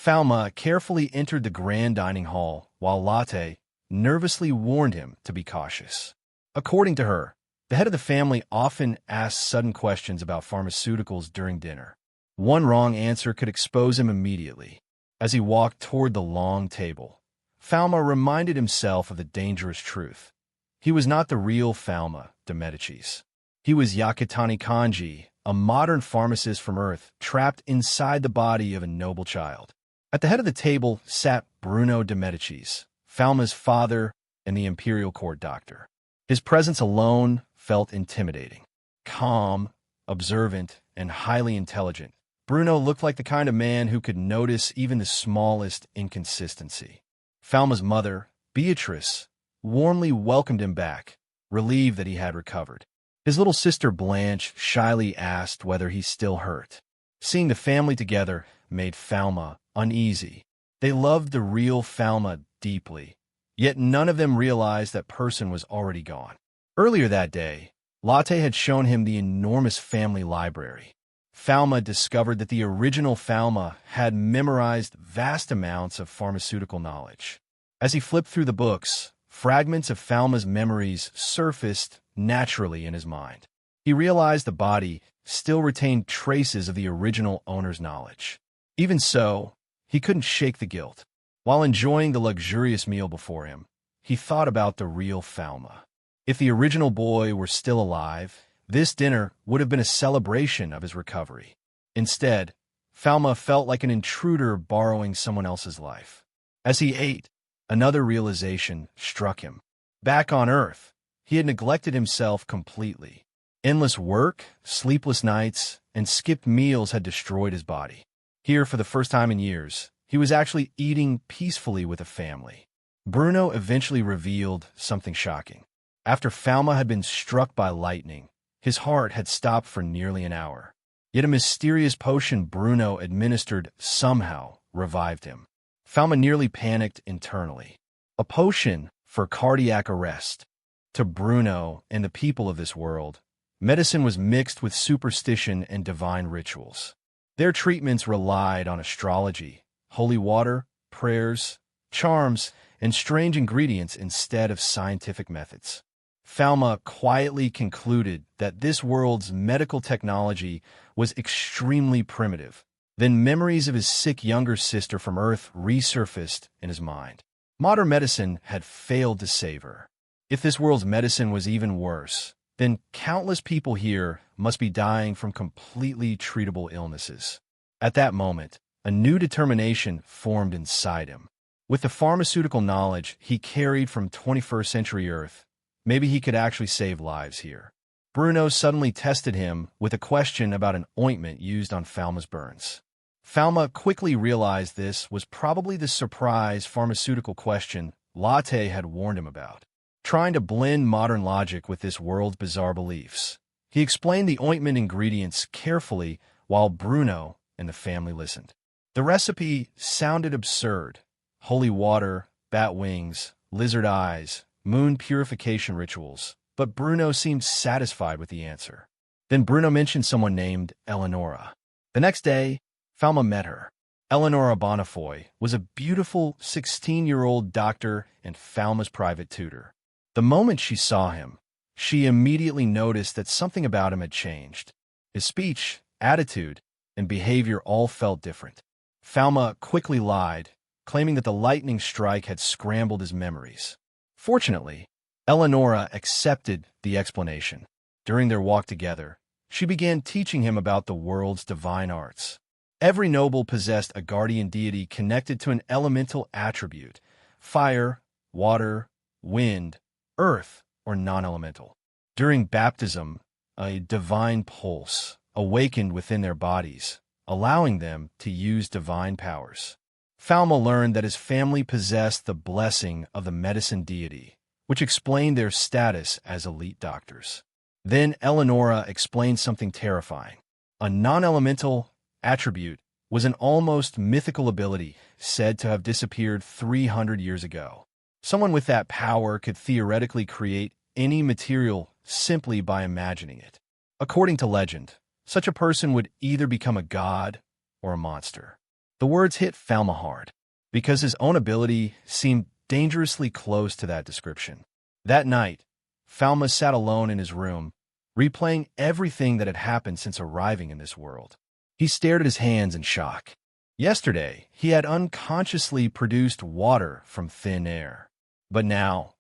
Falma carefully entered the grand dining hall, while Latte nervously warned him to be cautious. According to her, the head of the family often asked sudden questions about pharmaceuticals during dinner. One wrong answer could expose him immediately. As he walked toward the long table, Falma reminded himself of the dangerous truth. He was not the real Falma de Medicis. He was Yakutani Kanji, a modern pharmacist from Earth, trapped inside the body of a noble child. At the head of the table sat Bruno de Medicis, Falma's father and the imperial court doctor. His presence alone felt intimidating. Calm, observant, and highly intelligent, Bruno looked like the kind of man who could notice even the smallest inconsistency. Falma's mother, Beatrice, warmly welcomed him back, relieved that he had recovered. His little sister Blanche shyly asked whether he still hurt. Seeing the family together made Falma uneasy. They loved the real Falma deeply, yet none of them realized that person was already gone. Earlier that day, Latte had shown him the enormous family library. Falma discovered that the original Falma had memorized vast amounts of pharmaceutical knowledge. As he flipped through the books, fragments of Falma's memories surfaced naturally in his mind. He realized the body still retained traces of the original owner's knowledge. Even so, he couldn't shake the guilt. While enjoying the luxurious meal before him, he thought about the real Falma. If the original boy were still alive, this dinner would have been a celebration of his recovery. Instead, Falma felt like an intruder borrowing someone else's life. As he ate, another realization struck him. Back on Earth, he had neglected himself completely. Endless work, sleepless nights, and skipped meals had destroyed his body. Here, for the first time in years, he was actually eating peacefully with a family. Bruno eventually revealed something shocking. After Falma had been struck by lightning, his heart had stopped for nearly an hour. Yet a mysterious potion Bruno administered somehow revived him. Falma nearly panicked internally. A potion for cardiac arrest. To Bruno and the people of this world, medicine was mixed with superstition and divine rituals. Their treatments relied on astrology, holy water, prayers, charms, and strange ingredients instead of scientific methods. Falma quietly concluded that this world's medical technology was extremely primitive. Then memories of his sick younger sister from Earth resurfaced in his mind. Modern medicine had failed to save her. If this world's medicine was even worse, then countless people here must be dying from completely treatable illnesses. At that moment, a new determination formed inside him. With the pharmaceutical knowledge he carried from 21st century Earth, maybe he could actually save lives here. Bruno suddenly tested him with a question about an ointment used on Falma's burns. Falma quickly realized this was probably the surprise pharmaceutical question Latte had warned him about. Trying to blend modern logic with this world's bizarre beliefs, he explained the ointment ingredients carefully while Bruno and the family listened. The recipe sounded absurd. Holy water, bat wings, lizard eyes, moon purification rituals, but Bruno seemed satisfied with the answer. Then Bruno mentioned someone named Eleonora. The next day, Falma met her. Eleonora Bonifoy was a beautiful 16-year-old doctor and Falma's private tutor. The moment she saw him, she immediately noticed that something about him had changed. His speech, attitude, and behavior all felt different. Falma quickly lied, claiming that the lightning strike had scrambled his memories. Fortunately, Eleonora accepted the explanation. During their walk together, she began teaching him about the world's divine arts. Every noble possessed a guardian deity connected to an elemental attribute: fire, water, wind, earth, or non-elemental. During baptism, a divine pulse awakened within their bodies, allowing them to use divine powers. Falma learned that his family possessed the blessing of the medicine deity, which explained their status as elite doctors. Then Eleonora explained something terrifying. A non-elemental attribute was an almost mythical ability said to have disappeared 300 years ago. Someone with that power could theoretically create any material simply by imagining it. According to legend, such a person would either become a god or a monster. The words hit Falma hard, because his own ability seemed dangerously close to that description. That night, Falma sat alone in his room, replaying everything that had happened since arriving in this world. He stared at his hands in shock. Yesterday, he had unconsciously produced water from thin air. But now,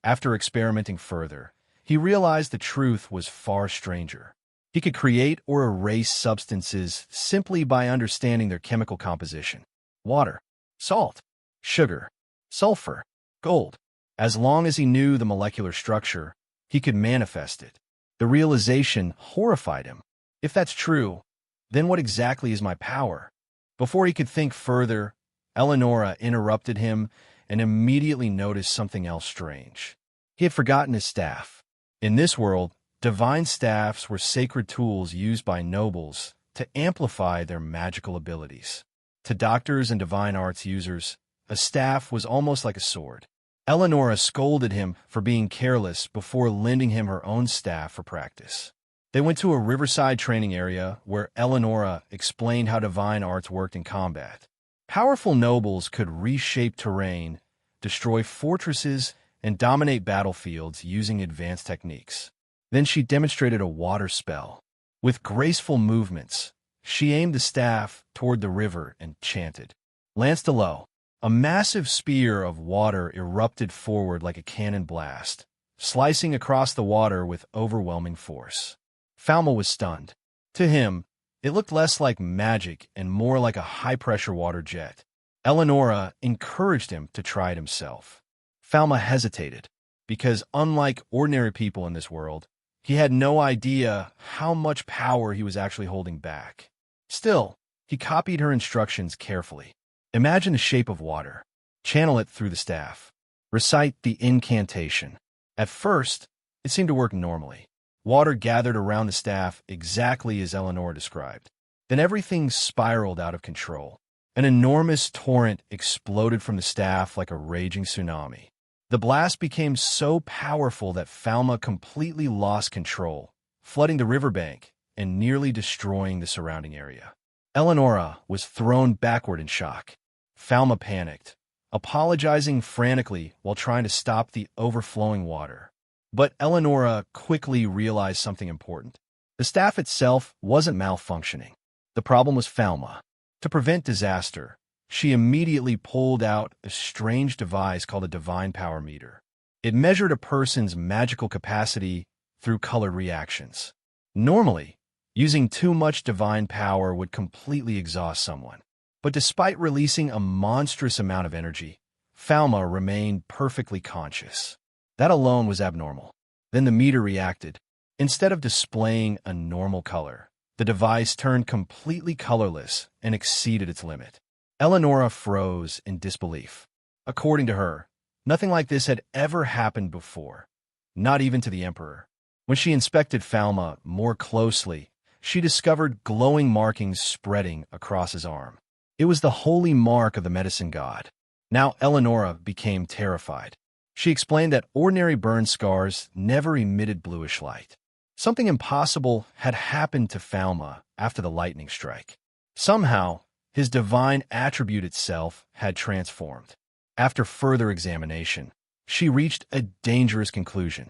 after experimenting further, he realized the truth was far stranger. He could create or erase substances simply by understanding their chemical composition. Water, salt, sugar, sulfur, gold. As long as he knew the molecular structure, he could manifest it. The realization horrified him. If that's true, then what exactly is my power? Before he could think further, Eleonora interrupted him and immediately noticed something else strange. He had forgotten his staff. In this world, divine staffs were sacred tools used by nobles to amplify their magical abilities. To doctors and divine arts users, a staff was almost like a sword. Eleonora scolded him for being careless before lending him her own staff for practice. They went to a riverside training area where Eleonora explained how divine arts worked in combat. Powerful nobles could reshape terrain, destroy fortresses, and dominate battlefields using advanced techniques. Then she demonstrated a water spell. With graceful movements, she aimed the staff toward the river and chanted, "Lanced alow." A massive spear of water erupted forward like a cannon blast, slicing across the water with overwhelming force. Falma was stunned. To him, it looked less like magic and more like a high-pressure water jet. Eleonora encouraged him to try it himself. Falma hesitated, because unlike ordinary people in this world, he had no idea how much power he was actually holding back. Still, he copied her instructions carefully. Imagine the shape of water. Channel it through the staff. Recite the incantation. At first, it seemed to work normally. Water gathered around the staff exactly as Eleanor described. Then everything spiraled out of control. An enormous torrent exploded from the staff like a raging tsunami. The blast became so powerful that Falma completely lost control, flooding the riverbank and nearly destroying the surrounding area. Eleonora was thrown backward in shock. Falma panicked, apologizing frantically while trying to stop the overflowing water. But Eleonora quickly realized something important. The staff itself wasn't malfunctioning. The problem was Falma. To prevent disaster, she immediately pulled out a strange device called a divine power meter. It measured a person's magical capacity through colored reactions. Normally, using too much divine power would completely exhaust someone. But despite releasing a monstrous amount of energy, Falma remained perfectly conscious. That alone was abnormal. Then the meter reacted. Instead of displaying a normal color, the device turned completely colorless and exceeded its limit. Eleonora froze in disbelief. According to her, nothing like this had ever happened before, not even to the Emperor. When she inspected Falma more closely, she discovered glowing markings spreading across his arm. It was the holy mark of the medicine god. Now Eleonora became terrified. She explained that ordinary burn scars never emitted bluish light. Something impossible had happened to Falma after the lightning strike. Somehow, his divine attribute itself had transformed. After further examination, she reached a dangerous conclusion.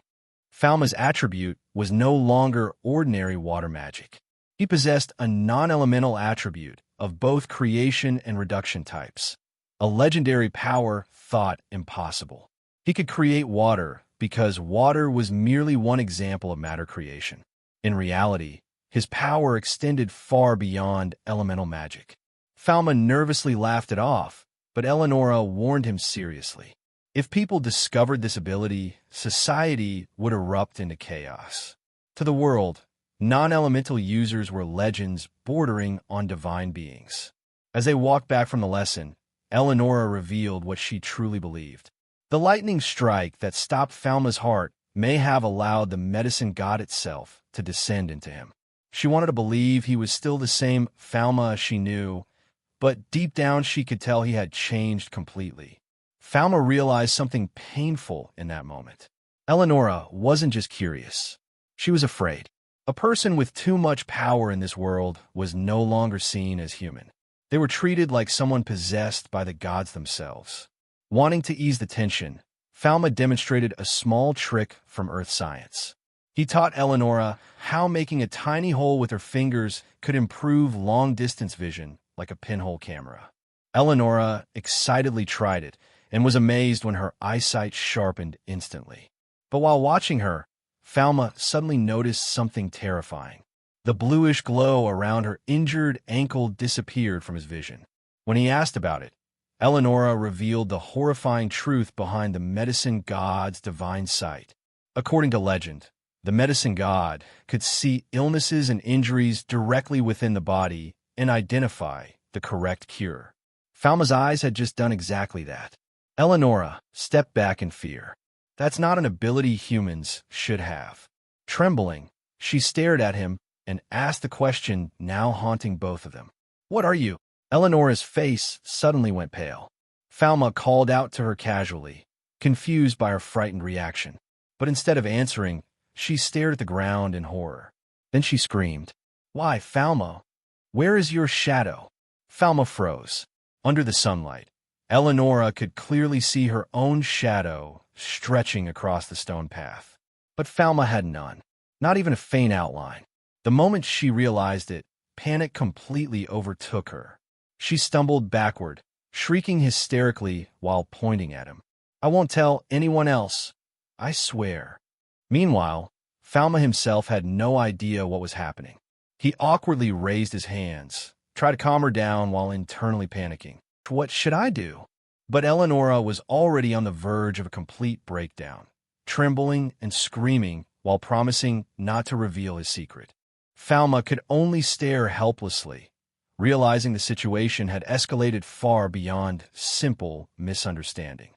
Falma's attribute was no longer ordinary water magic. He possessed a non-elemental attribute of both creation and reduction types, a legendary power thought impossible. He could create water because water was merely one example of matter creation. In reality, his power extended far beyond elemental magic. Falma nervously laughed it off, but Eleonora warned him seriously. If people discovered this ability, society would erupt into chaos. To the world, non-elemental users were legends bordering on divine beings. As they walked back from the lesson, Eleonora revealed what she truly believed. The lightning strike that stopped Falma's heart may have allowed the medicine god itself to descend into him. She wanted to believe he was still the same Falma she knew, but deep down she could tell he had changed completely. Falma realized something painful in that moment. Eleonora wasn't just curious. She was afraid. A person with too much power in this world was no longer seen as human. They were treated like someone possessed by the gods themselves. Wanting to ease the tension, Falma demonstrated a small trick from earth science. He taught Eleonora how making a tiny hole with her fingers could improve long-distance vision like a pinhole camera. Eleonora excitedly tried it and was amazed when her eyesight sharpened instantly. But while watching her, Falma suddenly noticed something terrifying. The bluish glow around her injured ankle disappeared from his vision. When he asked about it, Eleonora revealed the horrifying truth behind the medicine god's divine sight. According to legend, the medicine god could see illnesses and injuries directly within the body and identify the correct cure. Falma's eyes had just done exactly that. Eleonora stepped back in fear. That's not an ability humans should have. Trembling, she stared at him and asked the question now haunting both of them. "What are you?" Eleonora's face suddenly went pale. Falma called out to her casually, confused by her frightened reaction. But instead of answering, she stared at the ground in horror. Then she screamed, "Why, Falma? Where is your shadow?" Falma froze. Under the sunlight, Eleonora could clearly see her own shadow stretching across the stone path. But Falma had none, not even a faint outline. The moment she realized it, panic completely overtook her. She stumbled backward, shrieking hysterically while pointing at him. "I won't tell anyone else, I swear." Meanwhile, Falma himself had no idea what was happening. He awkwardly raised his hands, tried to calm her down while internally panicking. What should I do? But Eleonora was already on the verge of a complete breakdown, trembling and screaming while promising not to reveal his secret. Falma could only stare helplessly, realizing the situation had escalated far beyond simple misunderstanding.